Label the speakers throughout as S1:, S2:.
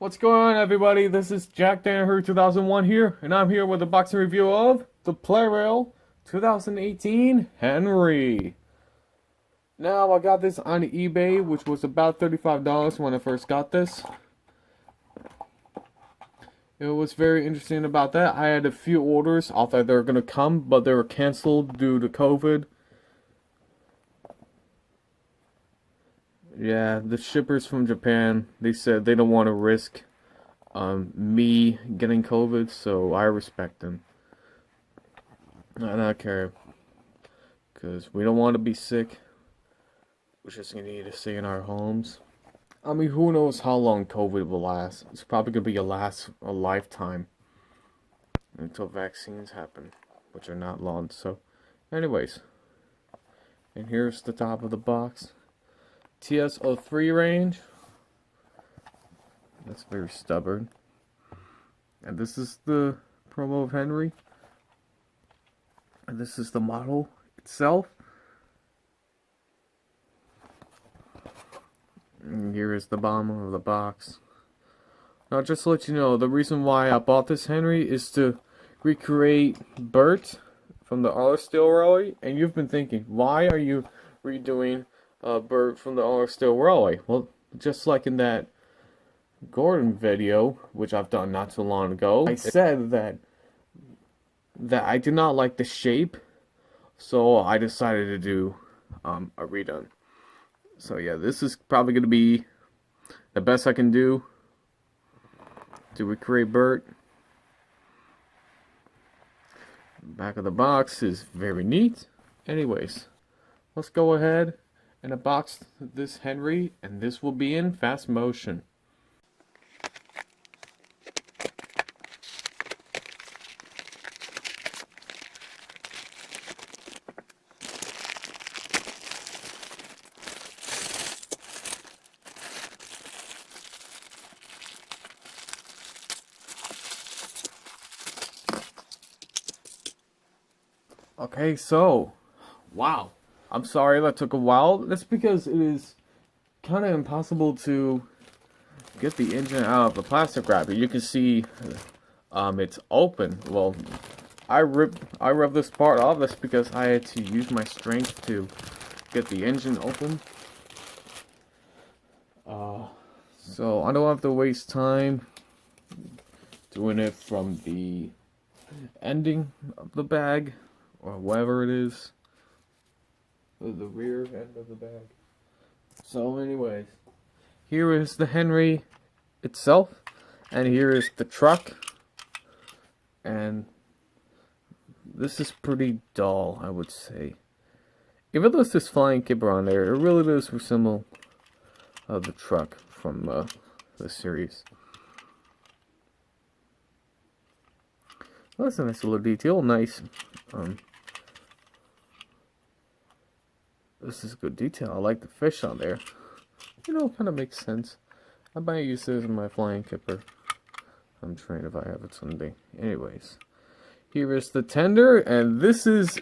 S1: What's going on, everybody? This is Jack Danaher 2001 here, and I'm here with a boxing review of the Plarail 2018 Henry. Now, I got this on eBay, which was about $35 when I first got this. It was very interesting about that. I had a few orders. I thought they were going to come, but they were canceled due to COVID. Yeah, the shippers from Japan, they said they don't want to risk me getting COVID, so I respect them. I don't care, because we don't want to be sick. We're just going to need to stay in our homes. I mean, who knows how long COVID will last. It's probably going to be a lifetime until vaccines happen, which are not long. So, anyways, and here's the top of the box. TS-03 range. That's very stubborn. And this is the promo of Henry. And this is the model itself. And here is the bottom of the box. Now, just to let you know, the reason why I bought this Henry is to recreate Bert from the Arlesdale Rally. And you've been thinking, why are you redoing Bert from the Arlesdale Rally? Well, just like in that Gordon video, which I've done not too long ago, I said that I do not like the shape, so I decided to do a redone. So yeah, this is probably going to be the best I can do to recreate Bert. Back of the box is very neat. Anyways, let's go ahead and unbox this Henry, and this will be in fast motion. Okay, so, wow. I'm sorry that took a while. That's because it is kind of impossible to get the engine out of the plastic wrapper. You can see it's open. Well, I ripped this part off. That's because I had to use my strength to get the engine open. So I don't have to waste time doing it from the ending of the bag, or whatever it is, the rear end of the bag. So anyways, here is the Henry itself, and here is the truck, and this is pretty dull, I would say. Even though there's this flying kipper on there, it really does resemble the truck from the series. Well, that's a nice little detail, nice. This is good detail. I like the fish on there. You know, kind of makes sense. I might use this as my flying kipper. I'm trained if I have it someday. Anyways, here is the tender, and this is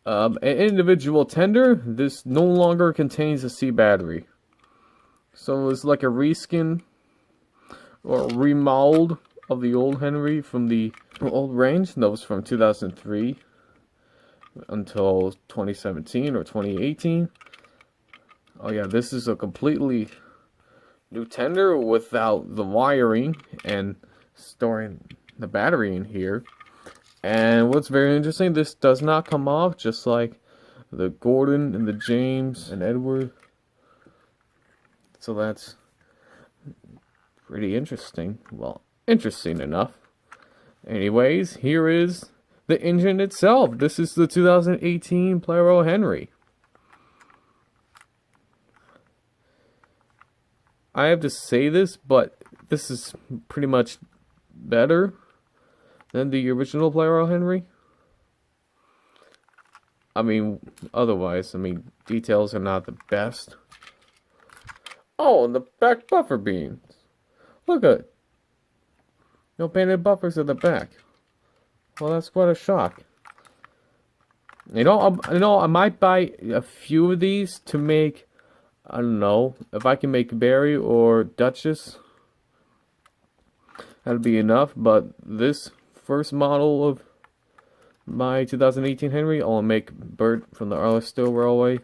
S1: an individual tender. This no longer contains a C battery. So it's like a reskin or remold of the old Henry from the old range. That was from 2003 until 2017 or 2018. Oh yeah, this is a completely new tender without the wiring and storing the battery in here. And what's very interesting, this does not come off, just like the Gordon and the James and Edward. So that's pretty interesting. Well, interesting enough. Anyways, here is the engine itself. This is the 2018 Plarail Henry. I have to say this, but this is pretty much better than the original Plarail Henry. I mean, otherwise, details are not the best. Oh, and the back buffer beams. Look at it. No painted buffers at the back. Well, that's quite a shock. You know, I might buy a few of these to make, I don't know, if I can make Barry or Duchess that'd be enough. But this first model of my 2018 Henry, I'll make Bert from the Arlington Railway.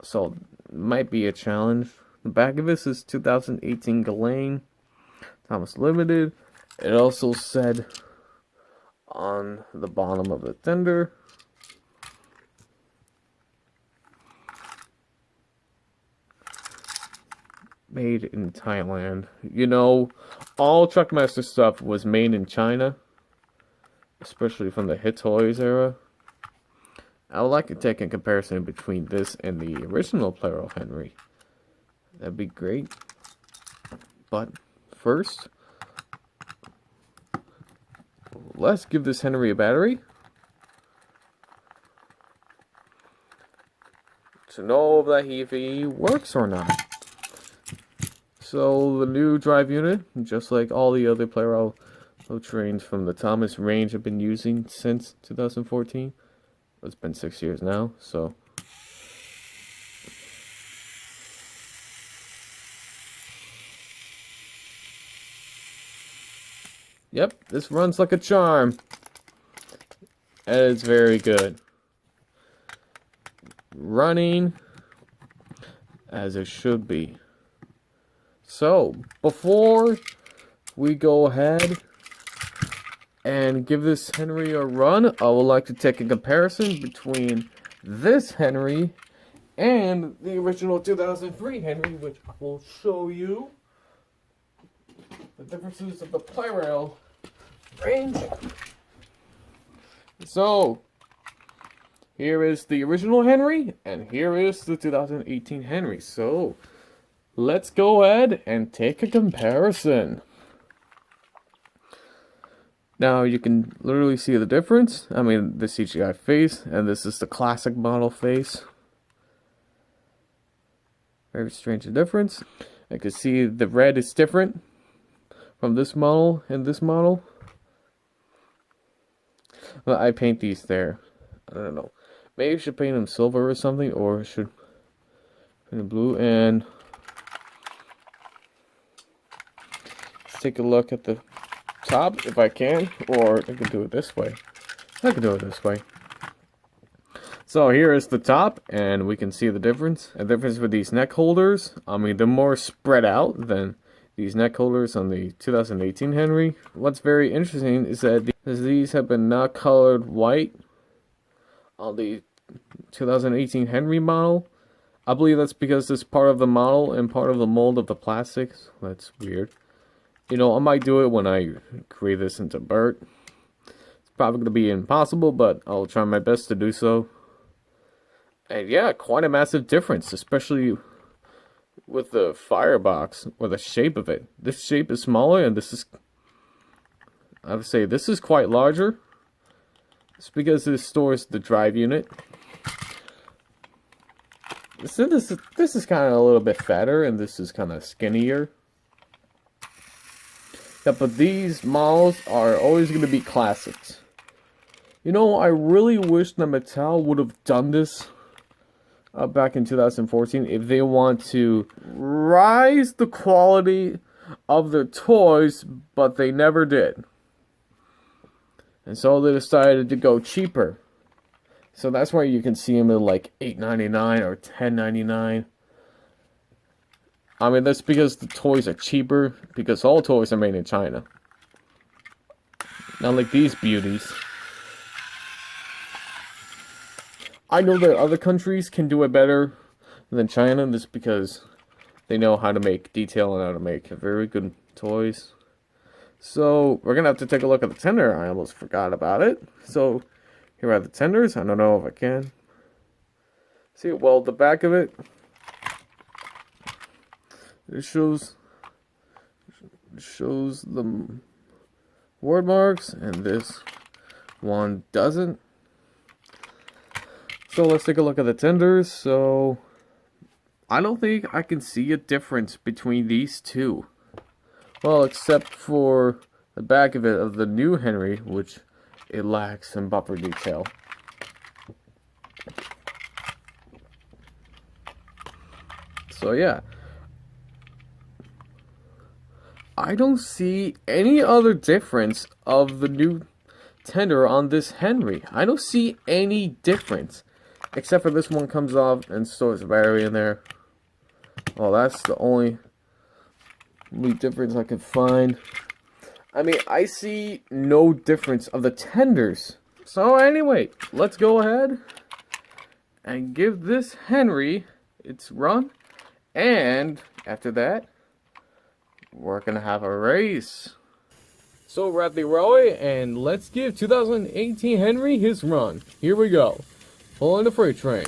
S1: So, might be a challenge. The back of this is 2018 Ghislaine, Thomas Limited. It also said on the bottom of the tender, made in Thailand. You know, all Truckmaster stuff was made in China, especially from the Hit Toys era. I would like to take a comparison between this and the original Plarail Henry. That'd be great. But first, let's give this Henry a battery to know that if he works or not. So the new drive unit, just like all the other Plarail trains from the Thomas range, have been using since 2014. It's been 6 years now, so yep, this runs like a charm. And it's very good. Running as it should be. So, before we go ahead and give this Henry a run, I would like to take a comparison between this Henry and the original 2003 Henry, which I will show you the differences of the Plarail range. So, here is the original Henry, and here is the 2018 Henry. So, let's go ahead and take a comparison. Now, you can literally see the difference. I mean, the CGI face, and this is the classic model face. Very strange difference. I can see the red is different from this model and this model. Well, I paint these there. I don't know. Maybe I should paint them silver or something, or should paint them blue. And let's take a look at the top if I can, or I can do it this way. I can do it this way. So here is the top, and we can see the difference. The difference with these neck holders, I mean, they're more spread out than these neck holders on the 2018 Henry. What's very interesting is that these have been not colored white on the 2018 Henry model. I believe that's because it's part of the model and part of the mold of the plastics. That's weird. You know, I might do it when I create this into Bert. It's probably going to be impossible, but I'll try my best to do so. And yeah, quite a massive difference, especially with the firebox, or the shape of it. This shape is smaller, and this is, I would say, this is quite larger. It's because this stores the drive unit. So this is kind of a little bit fatter, and this is kind of skinnier. Yeah, but these models are always going to be classics. You know, I really wish that Mattel would have done this back in 2014 if they want to rise the quality of their toys, but they never did. And so they decided to go cheaper. So that's why you can see them at like $8.99 or $10.99. I mean, that's because the toys are cheaper, because all toys are made in China. Not like these beauties. I know that other countries can do it better than China, just because they know how to make detail and how to make very good toys. So, we're going to have to take a look at the tender. I almost forgot about it. So, here are the tenders. I don't know if I can. See, well, the back of it, it shows the word marks, and this one doesn't. So let's take a look at the tenders. So I don't think I can see a difference between these two. Well, except for the back of it of the new Henry, which it lacks some bumper detail. So yeah. I don't see any other difference of the new tender on this Henry. I don't see any difference. Except for this one comes off and stores a battery in there. Well, that's the only difference I can find. I mean, I see no difference of the tenders. So anyway, let's go ahead and give this Henry its run. And after that, we're going to have a race. So we're at the railway, and let's give 2018 Henry his run. Here we go. Pulling the freight train.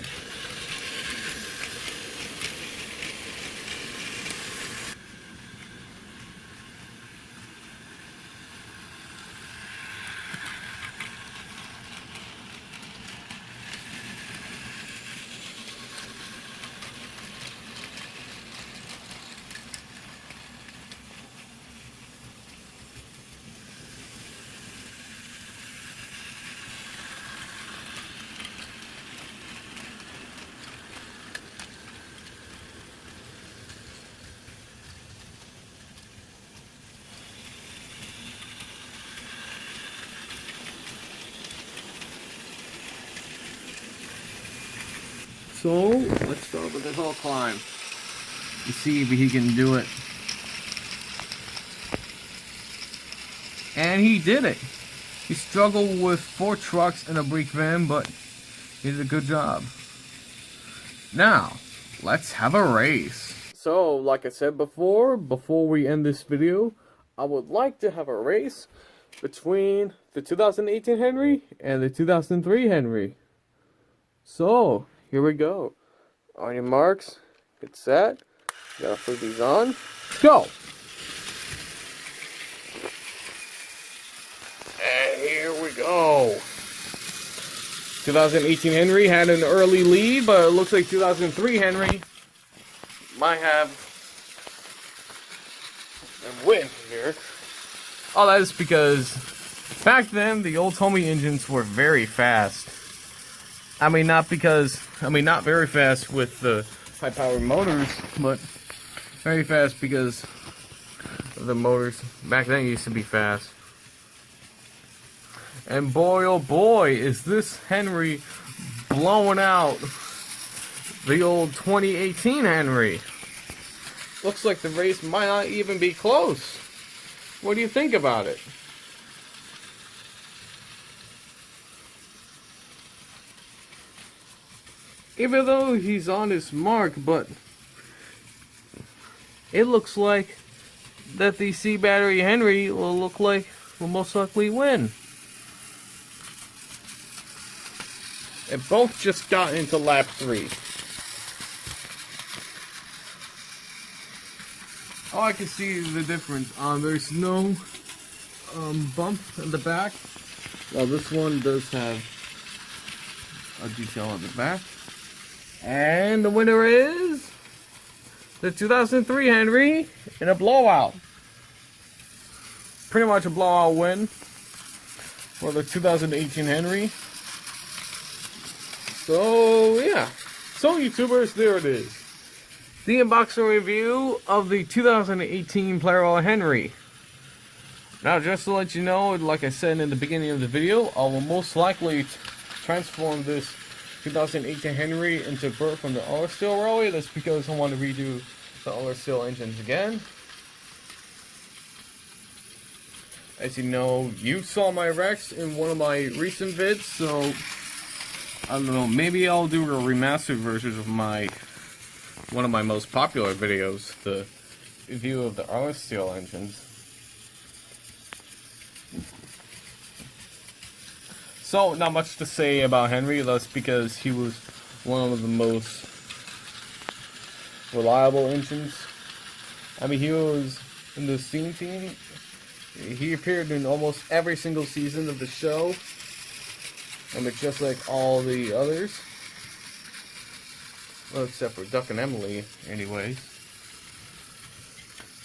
S1: So, let's start with this whole climb. To see if he can do it. And he did it. He struggled with 4 trucks and a brick van, but he did a good job. Now, let's have a race. So, like I said before we end this video, I would like to have a race between the 2018 Henry and the 2003 Henry. So, here we go. On your marks, get set. Gotta put these on. Go! And here we go. 2018 Henry had an early lead, but it looks like 2003 Henry might have a win here. Oh, that is because back then the old Tommy engines were very fast. I mean, not very fast with the high-powered motors, but very fast because the motors back then used to be fast. And boy, oh boy, is this Henry blowing out the old 2018 Henry. Looks like the race might not even be close. What do you think about it? Even though he's on his mark, but it looks like that the C battery Henry will most likely win. And both just got into lap 3. Oh, I can see the difference. There's no bump in the back. Well, this one does have a detail on the back. And the winner is the 2003 Henry in a blowout. Pretty much a blowout win for the 2018 Henry. So, yeah. So, YouTubers, there it is. The unboxing review of the 2018 Plarail Henry. Now, just to let you know, like I said in the beginning of the video, I will most likely transform this 2018 Henry into Bert from the Oil Steel Railway. That's because I want to redo the Oil Steel engines again. As you know, you saw my wrecks in one of my recent vids, so I don't know, maybe I'll do a remastered version of one of my most popular videos, the review of the Oil Steel engines. So, not much to say about Henry, that's because he was one of the most reliable engines. I mean, he was in the Steam team. He appeared in almost every single season of the show. I mean, just like all the others. Well, except for Duck and Emily, anyways.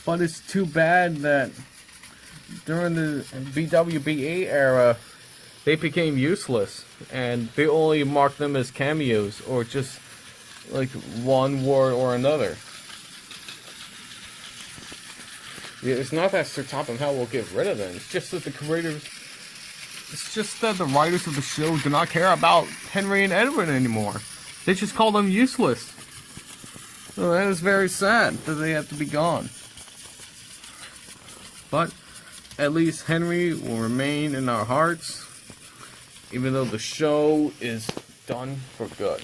S1: But it's too bad that during the BWBA era, they became useless, and they only marked them as cameos, or just like one word or another. It's not that Sir Topham Hatt will get rid of them. It's just that the creators... It's just that the writers of the show do not care about Henry and Edward anymore. They just call them useless. So that is very sad that they have to be gone. But at least Henry will remain in our hearts, even though the show is done for good.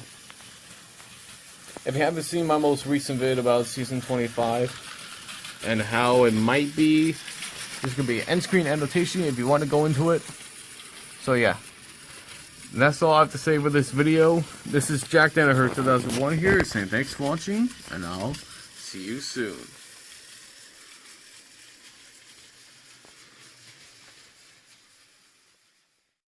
S1: If you haven't seen my most recent vid about season 25 and how it might be, there's going to be an end screen annotation if you want to go into it. So yeah, that's all I have to say for this video. This is Jack Danaher 2001 here saying thanks for watching, and I'll see you soon.